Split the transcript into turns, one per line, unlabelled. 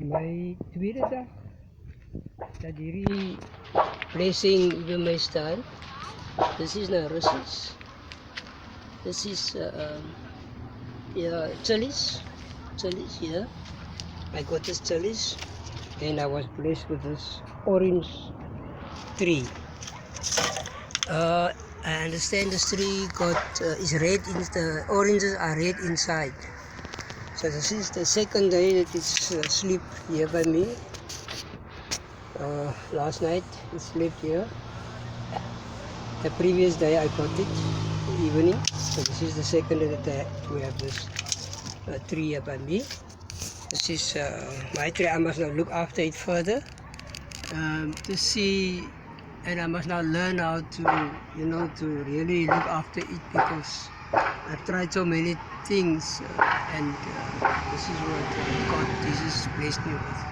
My tweede dag dat hierdie blessing by my staan. This is nou Russies. This is chilies. Chilies, yeah. I got this chilies and I was blessed with this orange tree. I understand this tree is red, the oranges are red inside. So this is the second day that it's sleep here by me. Last night it slept here. The previous day I got it evening. So this is the second day that we have this tree here by me. This is my tree. I must now look after it further to see, and I must now learn how to, to really look after it, because I've tried so many things and this is what God Jesus blessed me with.